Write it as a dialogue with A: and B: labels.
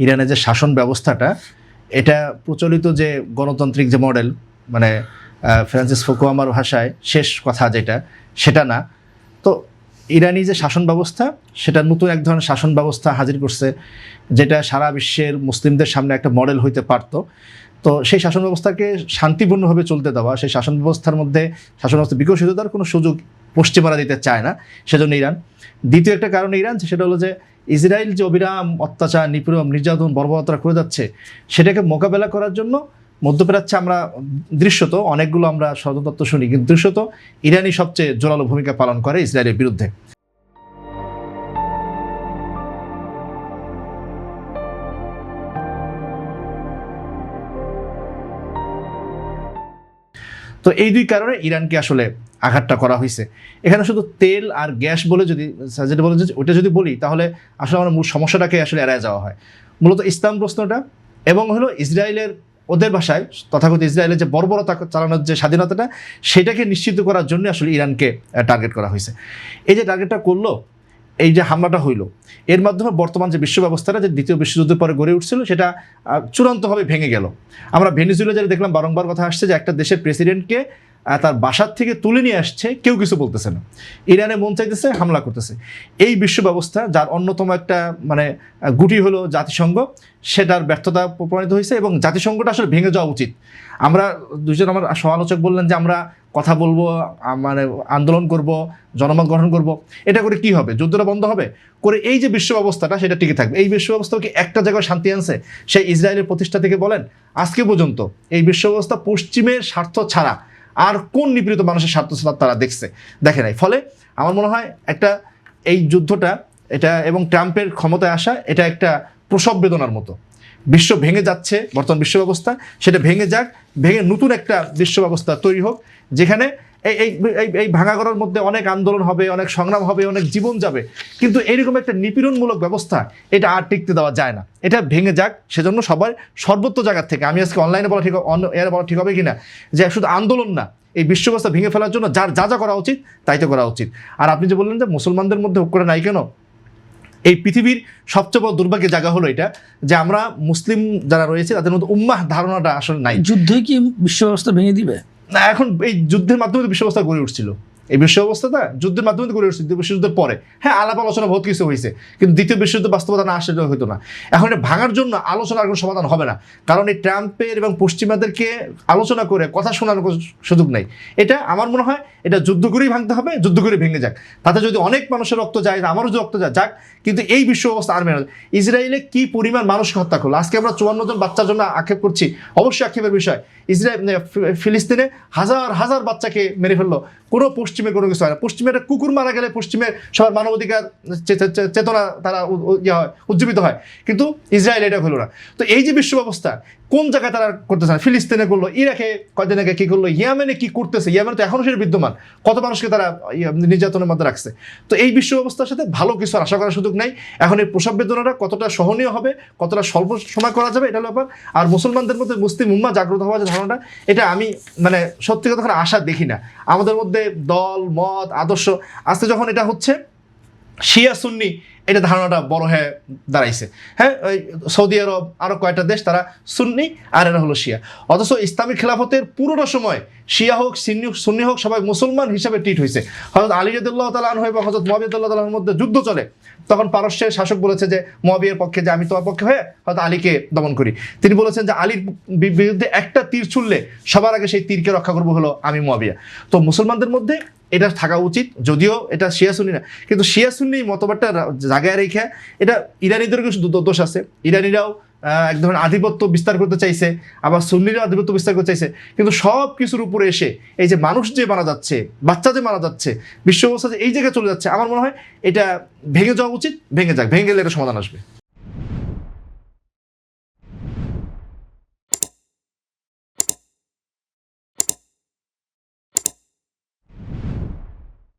A: ইরানের যে শাসন ব্যবস্থাটা, এটা প্রচলিত যে গণতান্ত্রিক যে মডেল, মানে ফ্রান্সিস ফুকুয়ামার ভাষায় শেষ কথা যেটা, সেটা না। তো ইরানি যে শাসন ব্যবস্থা, সেটা নতুন এক ধরনের শাসন ব্যবস্থা হাজির করছে, যেটা সারা বিশ্বের মুসলিমদের সামনে একটা মডেল হইতে পারত। তো সেই শাসন ব্যবস্থাকে শান্তিপূর্ণভাবে চলতে দেওয়া, সেই শাসন ব্যবস্থার মধ্যে শাসন ব্যবস্থা বিকশিত দেওয়ার কোনো সুযোগ পশ্চিমারা দিতে চায় না, সেজন্য ইরান। দ্বিতীয় একটা কারণ ইরান, সেটা হলো যে ইসরায়েল যে অবিরাম অত্যাচার, নিপীড়ন, নির্যাতন, বর্বরতা করে যাচ্ছে, সেটাকে মোকাবেলা করার জন্য মধ্যপ্রাচ্যে আমরা দৃশ্যত অনেকগুলো আমরা ষড়যন্ত্র শুনি, কিন্তু দৃশ্যত ইরানই সবচেয়ে জোরালো ভূমিকা পালন করে ইসরায়েলের বিরুদ্ধে। তো এই দুই কারণে ইরানকে আসলে আঘাতটা করা হয়েছে। এখানে শুধু তেল আর গ্যাস বলে যদি যেটা বলে যে ওইটা যদি বলি, তাহলে আসলে আমার মূল সমস্যাটাকে আসলে এড়ায় যাওয়া হয়। মূলত ইসলাম প্রশ্নটা এবং হলো ইসরায়েলের, ওদের ভাষায় তথাকথিত ইসরায়েলের যে বর্বরতা চালানোর যে স্বাধীনতাটা, সেটাকে নিশ্চিত করার জন্য আসলে ইরানকে টার্গেট করা হয়েছে। এই যে টার্গেটটা করলো, এই যে হামলাটা হইলো, এর মাধ্যমে বর্তমান যে বিশ্ব ব্যবস্থাটা যে দ্বিতীয় বিশ্বযুদ্ধের পরে গড়ে উঠছিল, সেটা চূড়ান্তভাবে ভেঙে গেল। আমরা ভেনিজুয়েলা যেটা দেখলাম, বারংবার কথা আসছে যে একটা দেশের প্রেসিডেন্টকে তার বাসার থেকে তুলে নিয়ে আসছে, কেউ কিছু বলতেছে না। ইরানে মন চাইতেছে, হামলা করতেছে। এই বিশ্ব ব্যবস্থা, যার অন্যতম একটা মানে গুটি হলো জাতিসংঘ, সেটার ব্যর্থতা প্রমাণিত হয়েছে এবং জাতিসংঘটা আসলে ভেঙে যাওয়া উচিত। আমরা দুজন, আমার সমালোচক বললেন যে আমরা কথা বলবো, মানে আন্দোলন করব, জনমত গঠন করব, এটা করে কি হবে? যুদ্ধটা বন্ধ হবে? করে এই যে বিশ্ব ব্যবস্থাটা, সেটা টিকে থাকবে। এই বিশ্ব ব্যবস্থা কি একটা জায়গায় শান্তি আনছে? সেই ইসরায়েলের প্রতিষ্ঠা থেকে বলেন আজকে পর্যন্ত এই বিশ্ব ব্যবস্থা পশ্চিমের স্বার্থ ছাড়া আর কোন নিপীড়িত মানুষের স্বার্থ তারা দেখে নাই। ফলে আমার মনে হয় একটা এই যুদ্ধটা, এটা এবং ট্রাম্পের ক্ষমতায় আসা, এটা একটা প্রসব বেদনার মতো। বিশ্ব ভেঙে যাচ্ছে, বর্তমান বিশ্ব ব্যবস্থা, সেটা ভেঙে যাক, ভেঙে নতুন একটা বিশ্ব ব্যবস্থা তৈরি হোক, যেখানে এই ভাঙা করার মধ্যে অনেক আন্দোলন হবে, অনেক সংগ্রাম হবে, অনেক জীবন যাবে, কিন্তু এইরকম একটা নিপীড়নমূলক ব্যবস্থা, এটা আর টিকতে দেওয়া যায় না। এটা ভেঙে যাক, সেজন্য সবাই সর্বত্র জায়গার থেকে, আমি আজকে অনলাইনে বলা ঠিক, এর বলা ঠিক হবে কিনা, যে শুধু আন্দোলন না, এই বিশ্ব ব্যবস্থা ভেঙে ফেলার জন্য যার যা করা উচিত তাই তো করা উচিত। আর আপনি যে বললেন যে মুসলমানদের মধ্যে ঐক্যটা নাই কেন, এই পৃথিবীর সবচেয়ে বড় দুর্ভাগ্যের জায়গা হলো এটা, যে আমরা মুসলিম যারা রয়েছে তাদের মধ্যে উম্মাহ ধারণাটা আসলে নাই।
B: যুদ্ধই কি বিশ্ব ব্যবস্থা ভেঙে দিবে?
A: না, এখন এই যুদ্ধের মাধ্যমে বিশ্ব ব্যবস্থা গড়ে উঠছিল। এই বিশ্ব ব্যবস্থাটা যুদ্ধের মাধ্যমে গড়ে উঠছে, দ্বিতীয় বিশ্বযুদ্ধের পরে। হ্যাঁ, আলাপ আলোচনা বহুত কিছু হয়েছে, কিন্তু দ্বিতীয় বিশ্বযুদ্ধ বাস্তবতা না আসলে হতো না। এখন এটা ভাঙার জন্য আলোচনার কোনো সমাধান হবে না, কারণ এই ট্রাম্পের এবং পশ্চিমাদেরকে আলোচনা করে কথা শোনার কোনো সুযোগ নাই। এটা আমার মনে হয় এটা যুদ্ধ করেই ভাঙতে হবে, যুদ্ধ করে ভেঙে যাক। তাতে যদি অনেক মানুষের রক্ত যায়, আমারও যদি রক্ত যায় যাক, কিন্তু এই বিশ্ব ব্যবস্থা আর মেনে। ইসরায়েলে কি পরিমাণ মানুষকে হত্যা করলো, আজকে আমরা 54 জন বাচ্চার জন্য আক্ষেপ করছি, অবশ্যই আক্ষেপের বিষয়। ফিলিস্তিনে হাজার হাজার বাচ্চাকে মেরে ফেললো, কোনো পশ্চিমে কোনো কিছু হয় না। পশ্চিমে একটা কুকুর মারা গেলে পশ্চিমের সবার মানবাধিকার চেতনা তারা উজ্জীবিত হয়, কিন্তু ইসরায়েল এটা হলো না। তো এই যে বিশ্ব ব্যবস্থা কোন জায়গায় তারা করতেছে না, ফিলিস্তিনে করলো, ইরাকে কয়দিন আগে কি করলো, ইয়েমেনে কি করতেছে, ইয়েমেনে তো এখনো সেটা বিদ্যমান, কত মানুষকে তারা নির্যাতনের মধ্যে রাখছে। তো এই বিশ্ব ব্যবস্থার সাথে ভালো কিছু আশা করার সুযোগ নাই। এখন এই প্রসব বেদনাটা কতটা সহনীয় হবে, কতটা স্বল্প সময় করা যাবে, এটা হলো ব্যাপার। আর মুসলমানদের মধ্যে মুসলিম উম্মাহ জাগ্রত হওয়ার যে ধারণাটা, এটা আমি মানে সত্যি কথা আশা দেখি না। আমাদের মধ্যে দল মত আদর্শ, আজকে যখন এটা হচ্ছে শিয়া সুন্নি, এটা ধারণাটা বড় হয়ে দাঁড়াইছে। হ্যাঁ, ওই সৌদি আরব, আরও কয়েকটা দেশ, তারা সুন্নি আর এরা হলো শিয়া। অথচ ইসলামী খেলাফতের পুরোটা সময় শিয়া হোক সুন্নি হোক, সবাই মুসলমান হিসাবে ট্রিট হয়েছে। হযরত আলী রাদিয়াল্লাহু তাআলা আনহু এবং হযরত মুআবিয়া রাদিয়াল্লাহু তাআলা আনহুর মধ্যে যুদ্ধ চলে, তখন পারস্যের শাসক বলেছে যে মুআবিয়ার পক্ষে, যে আমি তোমার পক্ষে হয়ে হয়তো আলীকে দমন করি। তিনি বলেছেন যে আলীর বিরুদ্ধে একটা তীর ছুড়লে সবার আগে সেই তীরকে রক্ষা করবো হলো আমি মুআবিয়া। তো মুসলমানদের মধ্যে এটা থাকা উচিত, যদিও এটা শিয়া সুন্নি না, কিন্তু শিয়া সুন্নি মতবাদটা জায়গায় রেখে, এটা ইরানিদের কিছু দোষ আছে। ইরানিরাও এক ধরনের আধিপত্য বিস্তার করতে চাইছে, আবার সুন্নিরাও আধিপত্য বিস্তার করতে চাইছে, কিন্তু সব কিছুর উপরে এসে এই যে মানুষ যে মারা যাচ্ছে, বাচ্চা যে মারা যাচ্ছে, বিশ্ব ব্যবস্থা যে এই জায়গায় চলে যাচ্ছে, আমার মনে হয় এটা ভেঙে যাওয়া উচিত। ভেঙে যাক, ভেঙে গেলে এটা সমাধান আসবে।